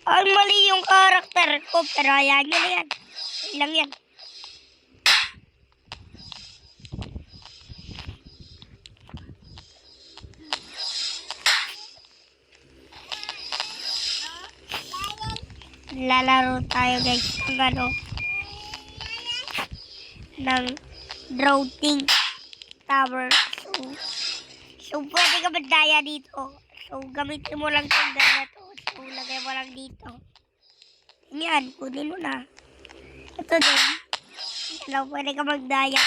Ang mali yung karakter ko, pero hayaan nyo na yan. Ilang yan. Lalaro tayo guys ng ano, ng drowning tower. So pwede ka magdaya dito. So gamitin mo lang itong na to. So lagay mo lang dito. Yan, kunin mo na. Ito din. Yan, pwede ka magdaya.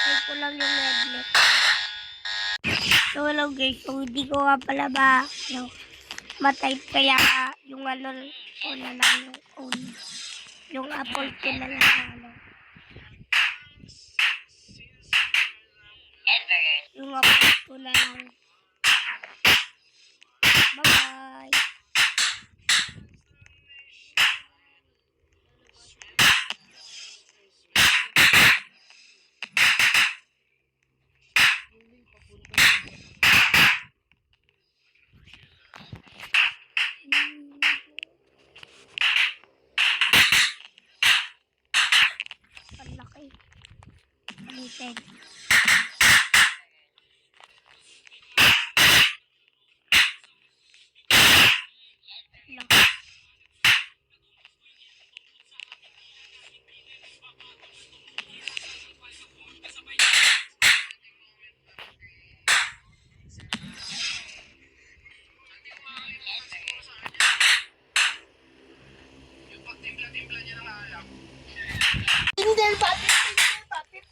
Try ko lang yung redneck. So hello guys, so hindi ko nga pala ma-type kaya yung ano ko na lang yung phone. Yung Apple ko na lang ano. Yung Apple ko na lang. Bye-bye. Palaki. Palitin.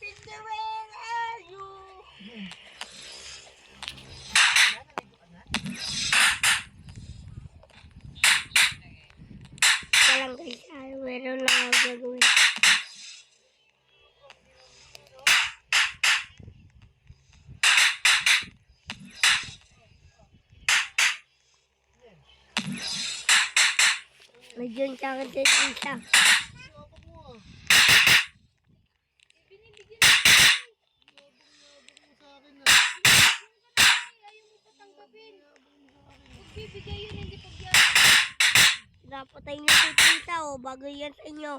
Tinder, where are you? Walang guys, meron lang ako gagawin. Medyo sa akin isa. Bibigay yun, hindi pag Dapat tayo na sa bago yan sa inyo.